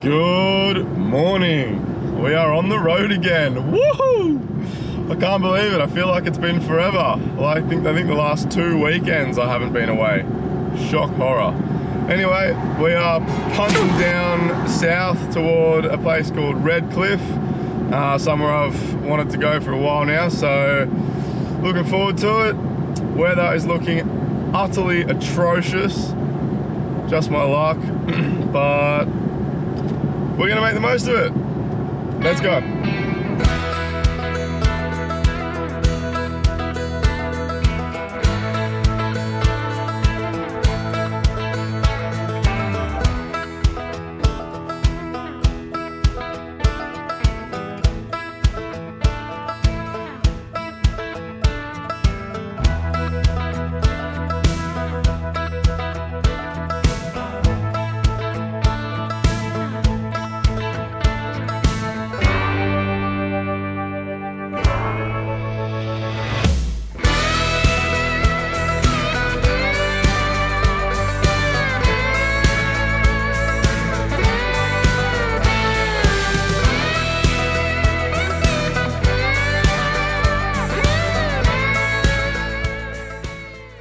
Good morning. We are on the road again. Woohoo! I can't believe it. I feel like it's been forever. Well, I think the last 2 weekends I haven't been away. Shock horror. Anyway, we are punching down south toward a place called Red Cliff. Somewhere I've wanted to go for a while now, so looking forward to it. Weather is looking utterly atrocious. Just my luck, but we're gonna make the most of it. Let's go.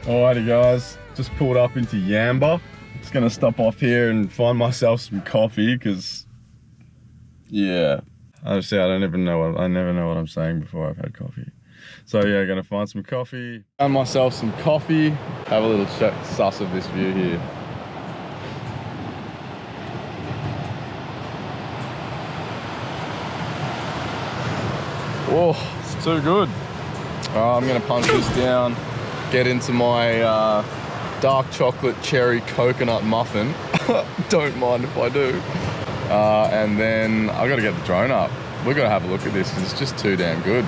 Alrighty guys, just pulled up into Yamba. Just gonna stop off here and find myself some coffee because, yeah, honestly I never know what I'm saying before I've had coffee. So yeah, gonna find some coffee. Found myself some coffee. Have a little suss of this view here. Oh, it's too good. I'm gonna punch this down. Get into my dark chocolate cherry coconut muffin. Don't mind if I do. And then I gotta get the drone up. We're gonna have a look at this because it's just too damn good.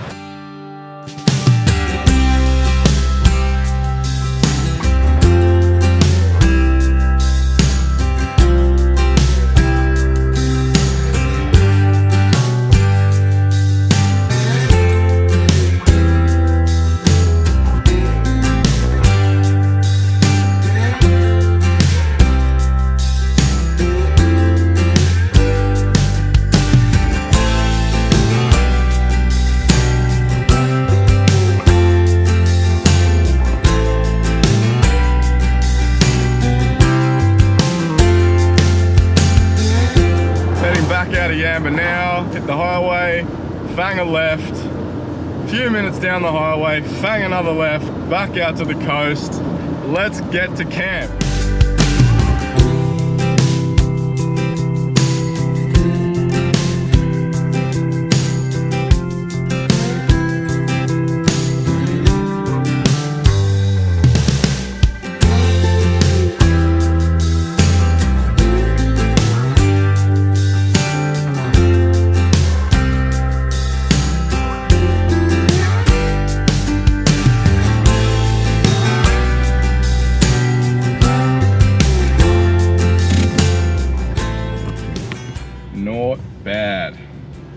Out of Yamba now, hit the highway, fang a left, a few minutes down the highway, fang another left, back out to the coast. Let's get to camp.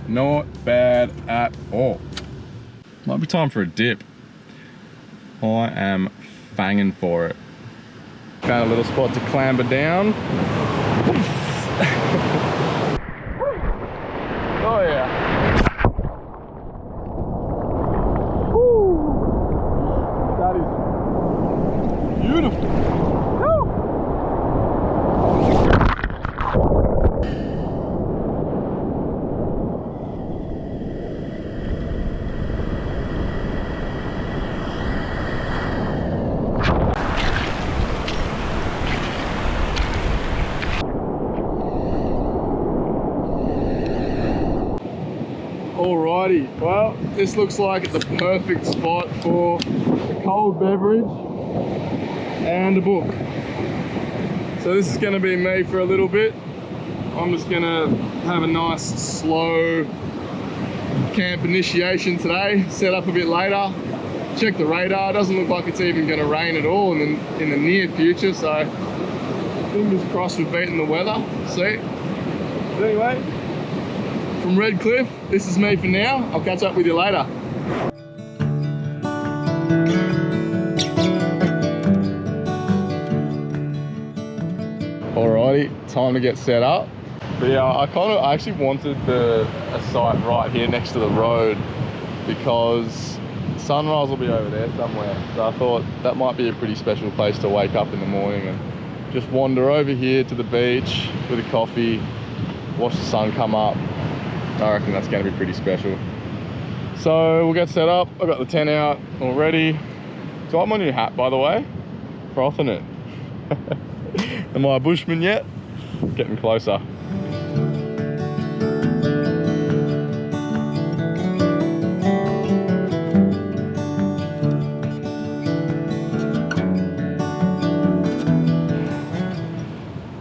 Not bad at all. Might be time for a dip. I am fanging for it. Found a little spot to clamber down. Oh yeah. Woo. That is beautiful. Alrighty, well, this looks like the perfect spot for a cold beverage and a book. So this is going to be me for a little bit. I'm just going to have a nice slow camp initiation today, set up a bit later, check the radar. It doesn't look like it's even going to rain at all in the near future, so fingers crossed we're beating the weather, see. But anyway, from Red Cliff, this is me for now. I'll catch up with you later. Alrighty, time to get set up. But yeah, I actually wanted a site right here next to the road because sunrise will be over there somewhere. So I thought that might be a pretty special place to wake up in the morning and just wander over here to the beach with a coffee, watch the sun come up. I reckon that's going to be pretty special. So we'll get set up. I've got the tent out already. Do I have my new hat, by the way? Frothing it. Am I a bushman yet? Getting closer.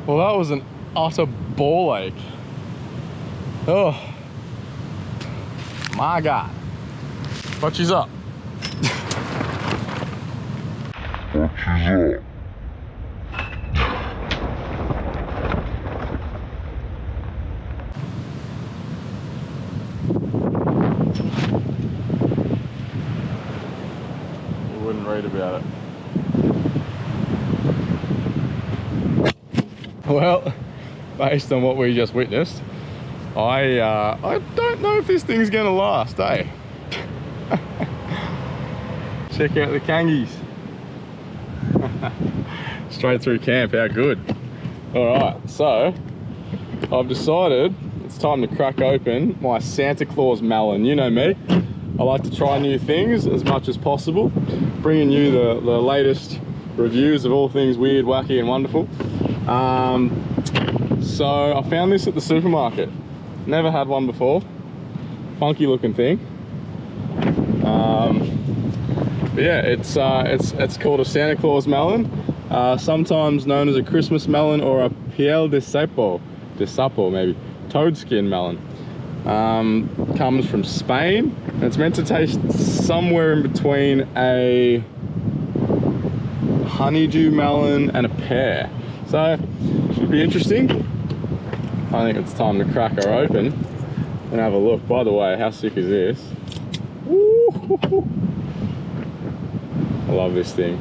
Well, that was an utter ball ache. Oh my God. What she's up? What she's up? We wouldn't read about it. Well, based on what we just witnessed, I don't know if this thing's gonna last, eh? Check out the kangies. Straight through camp, how good. All right, so I've decided it's time to crack open my Santa Claus melon. You know me, I like to try new things as much as possible, bringing you the latest reviews of all things weird, wacky and wonderful. So I found this at the supermarket. Never had one before. Funky looking thing. But yeah, it's called a Santa Claus melon, sometimes known as a Christmas melon or a piel de sapo maybe, toad skin melon. Comes from Spain, and it's meant to taste somewhere in between a honeydew melon and a pear. So should be interesting. I think it's time to crack her open and have a look. By the way, how sick is this? Woo! I love this thing.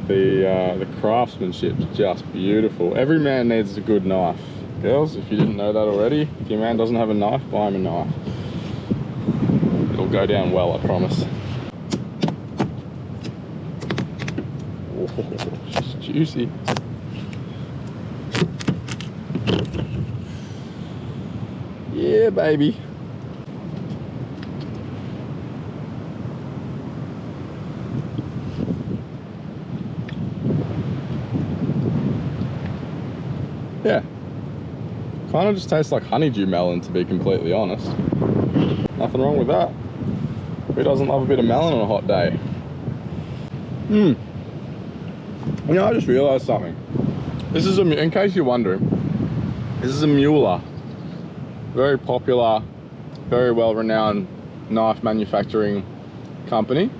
The craftsmanship is just beautiful. Every man needs a good knife. Girls, if you didn't know that already, if your man doesn't have a knife, buy him a knife. It'll go down well, I promise. Oh, it's juicy. Yeah, baby. Yeah. Kind of just tastes like honeydew melon, to be completely honest. Nothing wrong with that. Who doesn't love a bit of melon on a hot day? You know, I just realized something. This is in case you're wondering, this is a Mueller. Very popular, very well-renowned knife manufacturing company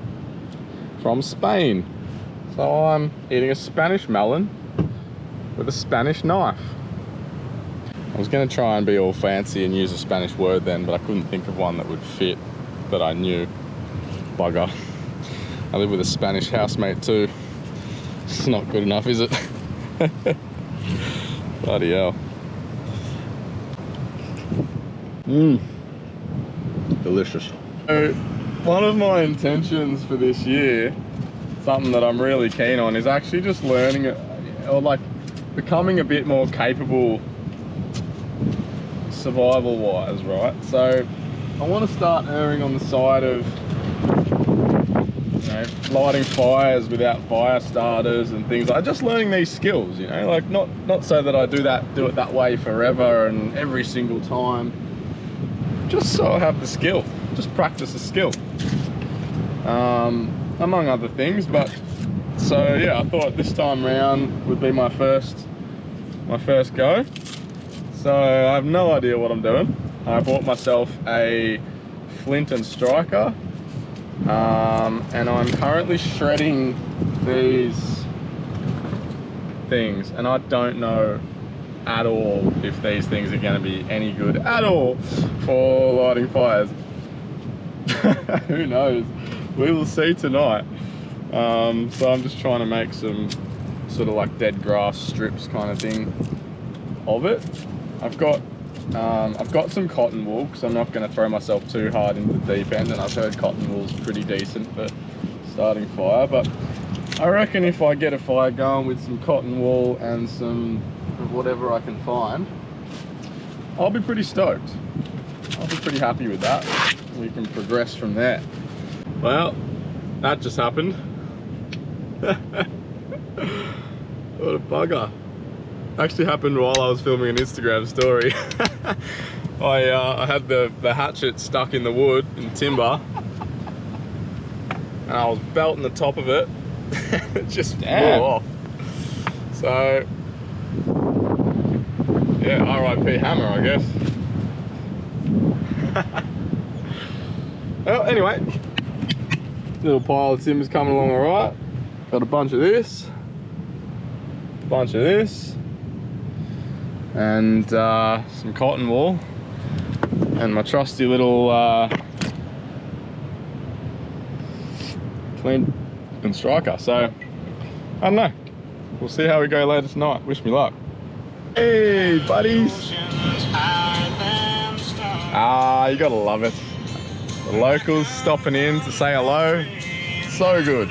from Spain. So I'm eating a Spanish melon with a Spanish knife. I was going to try and be all fancy and use a Spanish word then, but I couldn't think of one that would fit that I knew. Bugger. I live with a Spanish housemate too. It's not good enough, is it? Bloody hell. Delicious. So, one of my intentions for this year, something that I'm really keen on, is actually just learning, or like becoming a bit more capable survival wise, right? So I want to start erring on the side of, you know, lighting fires without fire starters and things like, just learning these skills, you know, like not so that I do it that way forever and every single time, just so I have the skill, just practice the skill, among other things. But so yeah, I thought this time round would be my first go. So I have no idea what I'm doing. I bought myself a Flint and striker, and I'm currently shredding these things, and I don't know at all if these things are going to be any good at all for lighting fires. Who knows? We will see tonight. So I'm just trying to make some sort of like dead grass strips kind of thing of it. I've got some cotton wool, because I'm not going to throw myself too hard into the deep end, and I've heard cotton wool's pretty decent for starting fire. But I reckon if I get a fire going with some cotton wool and some whatever I can find, I'll be pretty stoked. I'll be pretty happy with that. We can progress from there. Well, that just happened. What a bugger. Actually happened while I was filming an Instagram story. I had the hatchet stuck in the wood, in timber, and I was belting the top of it. It just flew off. So, yeah, RIP hammer, I guess. Well, anyway, little pile of timber's coming along all right. Got a bunch of this, and some cotton wool, and my trusty little Flint and striker. So I don't know, we'll see how we go later tonight. Wish me luck. Hey buddies, you gotta love it. The locals stopping in to say hello, so good.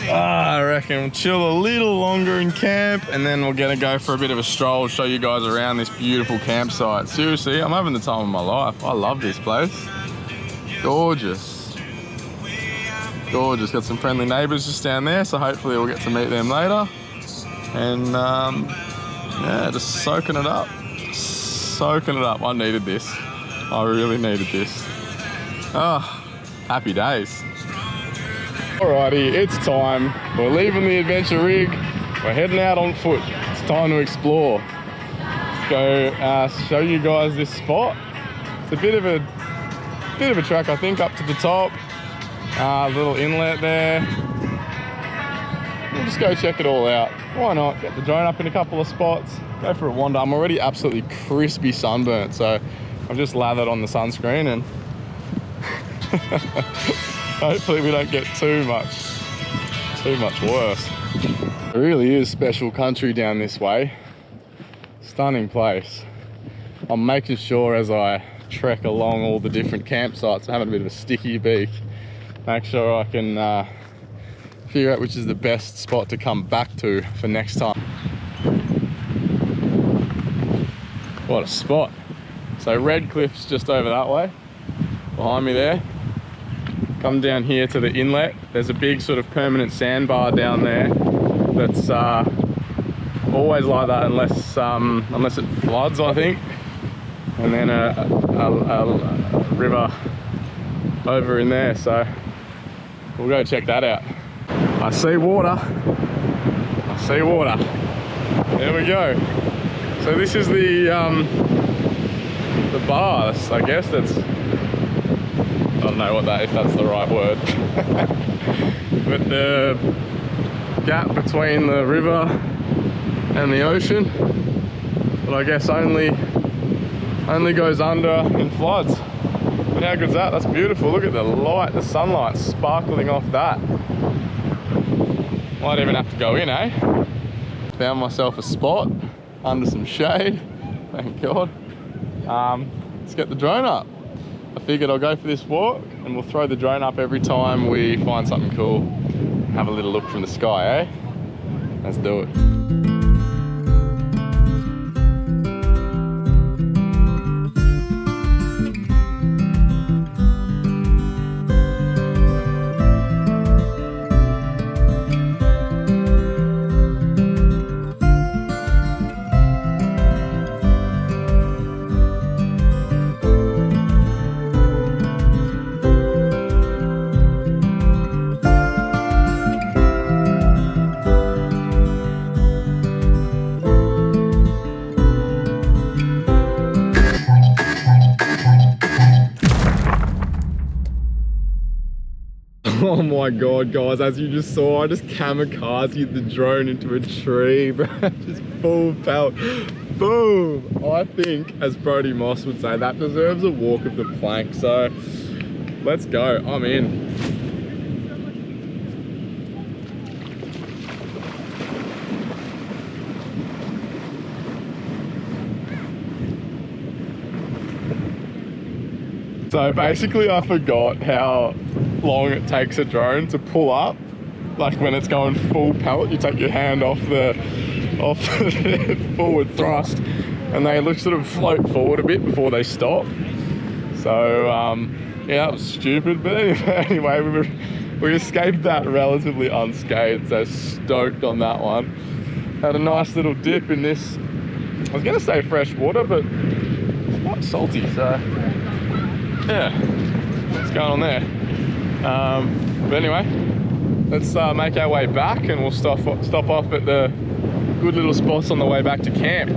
I reckon we'll chill a little longer in camp, and then we're gonna go for a bit of a stroll, show you guys around this beautiful campsite. Seriously, I'm having the time of my life. I love this place. Gorgeous. Gorgeous. Got some friendly neighbours just down there, so hopefully we'll get to meet them later. And yeah, just soaking it up. Soaking it up. I needed this. I really needed this. Oh, happy days. Alrighty, it's time. We're leaving the adventure rig. We're heading out on foot. It's time to explore. Let's go show you guys this spot. It's a bit of a track, I think, up to the top. Little inlet there. We'll just go check it all out. Why not? Get the drone up in a couple of spots. Go for a wander. I'm already absolutely crispy sunburnt, so I've just lathered on the sunscreen, and hopefully we don't get too much worse. It really is special country down this way. Stunning place. I'm making sure as I trek along all the different campsites, I'm having a bit of a sticky beak. Make sure I can figure out which is the best spot to come back to for next time. What a spot. So Red Cliff's just over that way, behind me there. Come down here to the inlet. There's a big sort of permanent sandbar down there that's always like that unless it floods, I think. And then a river over in there, so we'll go check that out. I see water. I see water. There we go. So this is the bar, I guess. That's, I don't know if that's the right word. But the gap between the river and the ocean, but I guess only goes under in floods. But how good's that? That's beautiful. Look at the light, the sunlight sparkling off that. Might even have to go in, eh? Found myself a spot under some shade, thank God. Let's get the drone up. I figured I'll go for this walk, and we'll throw the drone up every time we find something cool. Have a little look from the sky, eh? Let's do it. Oh my God, guys, as you just saw, I just kamikazed the drone into a tree, bro. Just full pelt. Boom! I think, as Brody Moss would say, that deserves a walk of the plank. So, let's go. I'm in. So basically I forgot how long it takes a drone to pull up. Like when it's going full pellet, you take your hand off the forward thrust and they sort of float forward a bit before they stop. So yeah, that was stupid, but anyway, we escaped that relatively unscathed, so stoked on that one. Had a nice little dip in this, I was gonna say fresh water, but it's quite salty, so yeah, what's going on there? But anyway, let's make our way back and we'll stop off at the good little spots on the way back to camp.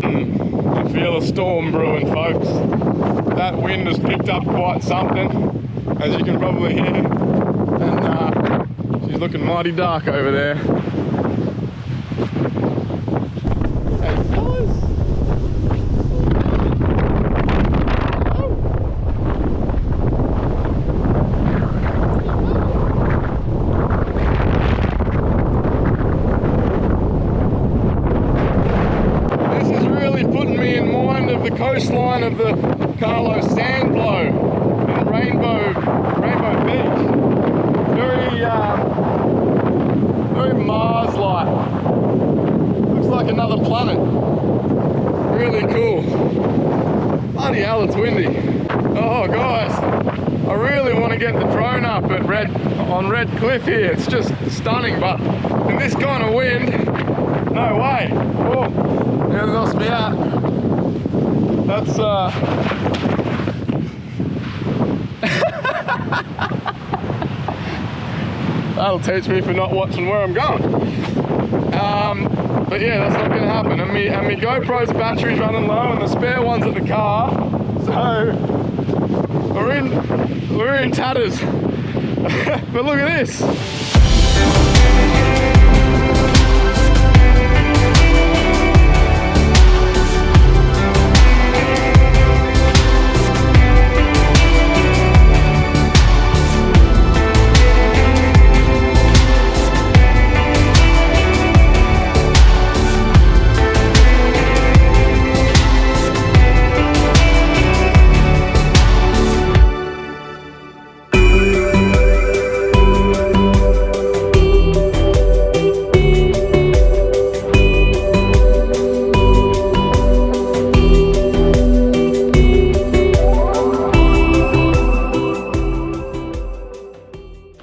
I feel a storm brewing, folks. That wind has picked up quite something, as you can probably hear. And she's looking mighty dark over there. Hey, fellas. The coastline of the Carlos sand blow in Rainbow Beach. Very Mars-like. Looks like another planet. Really cool. Bloody hell, it's windy. Oh guys, I really want to get the drone up at on Red Cliff here. It's just stunning, but in this kind of wind, no way. Oh, yeah, it lost me out. That's that'll teach me for not watching where I'm going. But yeah, that's not going to happen. And my GoPro's battery's running low, and the spare one's at the car, so we're in tatters. But look at this.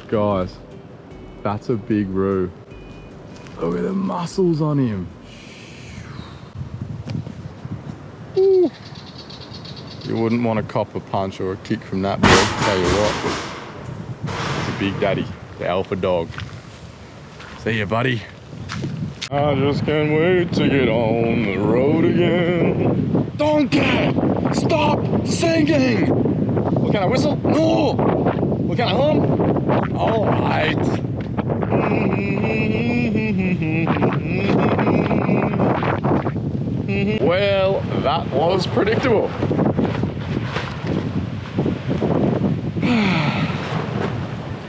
Guys, that's a big roo. Look at the muscles on him. Ooh. You wouldn't want to cop a punch or a kick from that boy, tell you what. It's a big daddy, the alpha dog. See ya, buddy. I just can't wait to get on the road again. Donkey, stop singing. What kind of whistle? No. What kind of hum? All right. Well, that was predictable.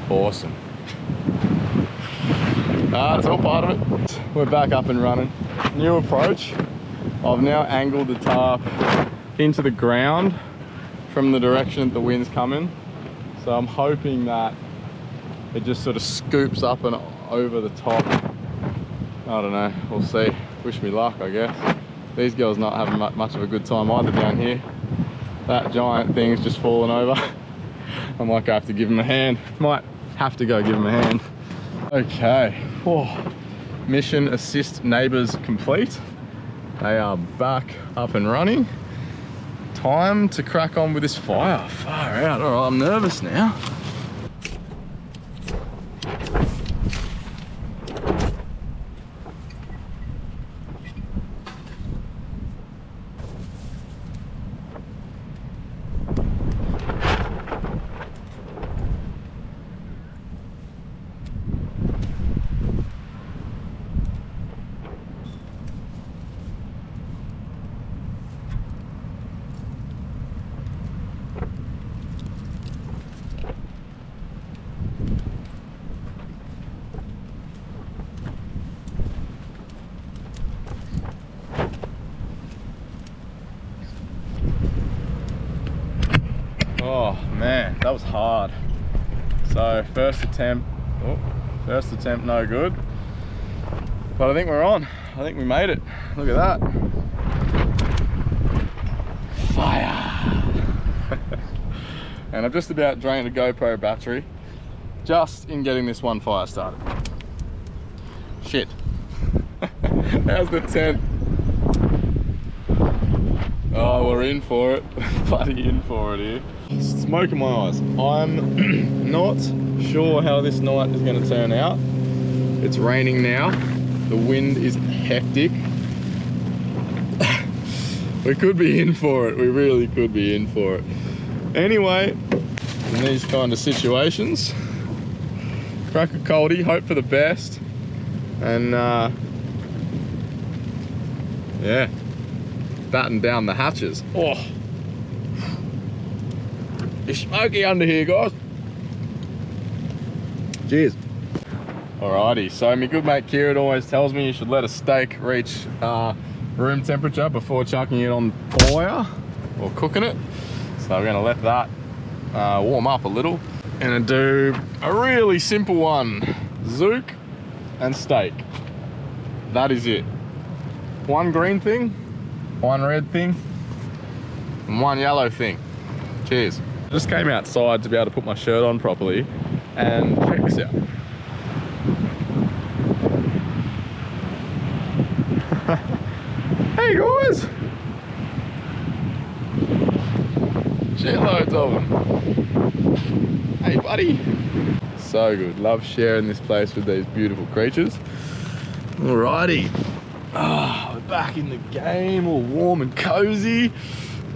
Awesome. It's all part of it. We're back up and running. New approach. I've now angled the tarp into the ground from the direction that the wind's coming. So I'm hoping that it just sort of scoops up and over the top. I don't know, we'll see. Wish me luck, I guess. These girls not having much of a good time either down here. That giant thing's just fallen over. I might go have to give him a hand. Might have to go give him a hand. Okay, mission assist neighbors complete. They are back up and running. Time to crack on with this fire. Far out. All right, I'm nervous now. Oh man, that was hard. So first attempt no good. But I think we're on. I think we made it. Look at that. Fire. And I've just about drained a GoPro battery just in getting this one fire started. Shit. How's the tent? Oh, we're in for it. Bloody in for it here. Smoke in my eyes. I'm not sure how this night is going to turn out. It's raining now. The wind is hectic. We could be in for it. We really could be in for it. Anyway, in these kind of situations, crack a coldie, hope for the best, and yeah, batten down the hatches. Oh, it's smoky under here, guys. Cheers. Alrighty, so my good mate Kieran always tells me you should let a steak reach room temperature before chucking it on fire or cooking it. So we're gonna let that warm up a little. Gonna do a really simple one. Zook and steak. That is it. One green thing, one red thing, and one yellow thing. Cheers. I just came outside to be able to put my shirt on properly, and check this out. Hey guys! Shitloads of them. Hey buddy! So good. Love sharing this place with these beautiful creatures. Alrighty. Ah, we're back in the game, all warm and cozy.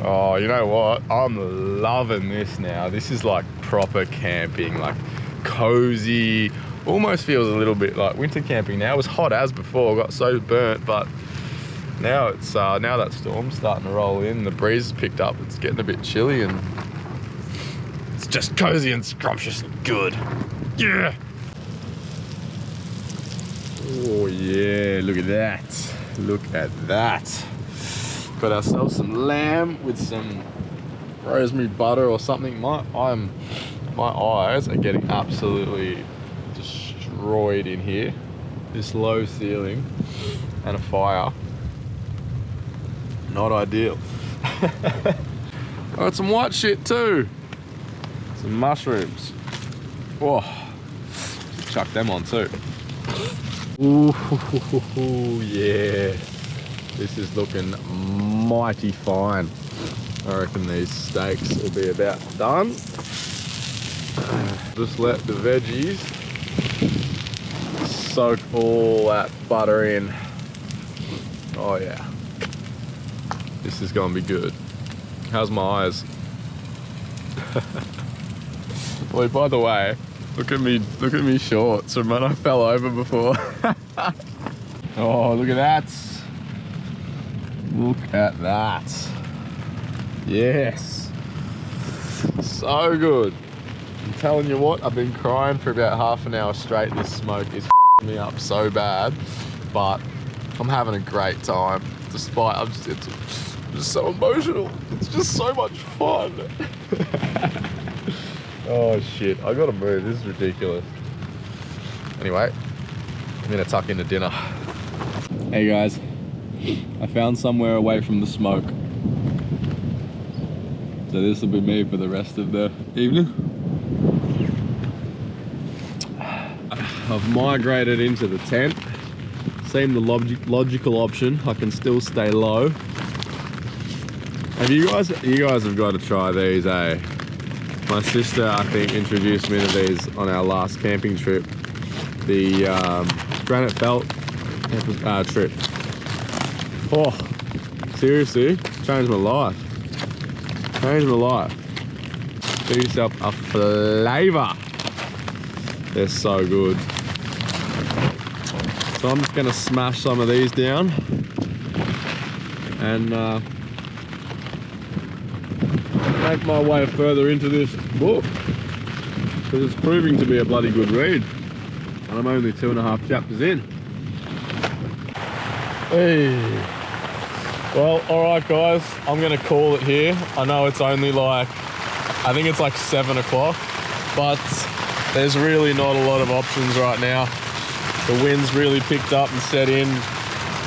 Oh, you know what? I'm loving this now. This is like proper camping, like cozy. Almost feels a little bit like winter camping now. It was hot as before, got so burnt, but now it's now that storm's starting to roll in, the breeze has picked up, it's getting a bit chilly, and it's just cozy and scrumptious and good. Yeah. Oh yeah, look at that. Look at that. Got ourselves some lamb with some rosemary butter or something. My eyes are getting absolutely destroyed in here. This low ceiling and a fire. Not ideal. Got some white shit too. Some mushrooms. Oh, chuck them on too. Ooh, yeah. This is looking mighty fine. I reckon these steaks will be about done. Just let the veggies soak all that butter in. Oh yeah. This is gonna be good. How's my eyes? Wait, by the way, look at me shorts from when I fell over before. Oh, look at that. Look at that. Yes. So good. I'm telling you what, I've been crying for about half an hour straight. This smoke is f***ing me up so bad, but I'm having a great time. Despite, it's just so emotional. It's just so much fun. Oh shit, I gotta move. This is ridiculous. Anyway, I'm gonna tuck into dinner. Hey guys, I found somewhere away from the smoke. So this will be me for the rest of the evening. I've migrated into the tent. Seemed the logical option. I can still stay low. Have you guys have got to try these, eh? My sister, I think, introduced me to these on our last camping trip. The granite belt trip. Oh, seriously, changed my life. Changed my life. Get yourself a flavour. They're so good. So I'm just gonna smash some of these down and make my way further into this book, because it's proving to be a bloody good read, and I'm only 2.5 chapters in. Hey, well, all right guys, I'm gonna call it here. I know it's only like I think it's like 7 o'clock, but there's really not a lot of options right now. The wind's really picked up and set in.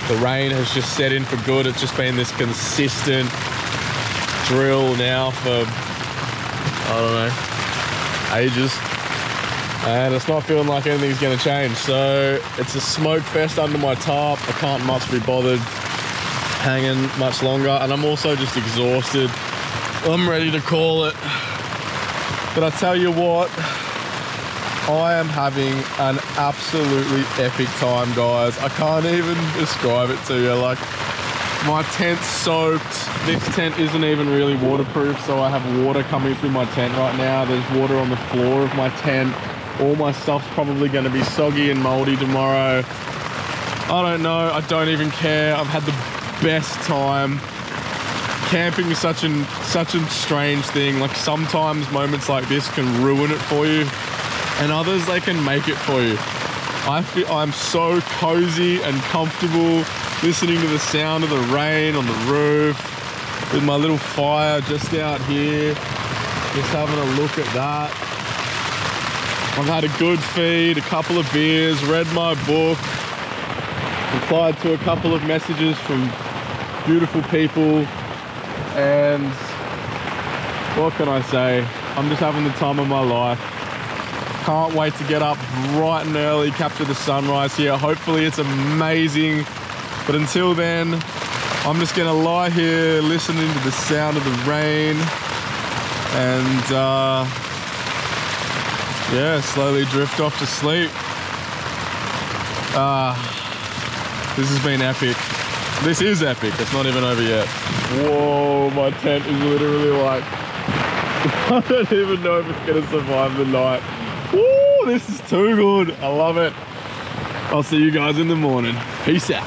The rain has just set in for good. It's just been this consistent drill now for, I don't know, ages. And it's not feeling like anything's gonna change. So it's a smoke fest under my tarp. I can't much be bothered hanging much longer. And I'm also just exhausted. I'm ready to call it. But I tell you what, I am having an absolutely epic time, guys. I can't even describe it to you. Like, my tent's soaked. This tent isn't even really waterproof, so I have water coming through my tent right now. There's water on the floor of my tent. All my stuff's probably gonna be soggy and moldy tomorrow. I don't know, I don't even care. I've had the best time. Camping is such a strange thing. Like, sometimes moments like this can ruin it for you, and others, they can make it for you. I feel I'm so cozy and comfortable listening to the sound of the rain on the roof with my little fire just out here, just having a look at that. I've had a good feed, a couple of beers, read my book, replied to a couple of messages from beautiful people, and what can I say? I'm just having the time of my life. Can't wait to get up bright and early, capture the sunrise here. Hopefully it's amazing. But until then, I'm just gonna lie here listening to the sound of the rain and yeah, slowly drift off to sleep. This has been epic. This is epic. It's not even over yet. Whoa, my tent is literally like, I don't even know if it's gonna survive the night. Woo, this is too good. I love it. I'll see you guys in the morning. Peace out.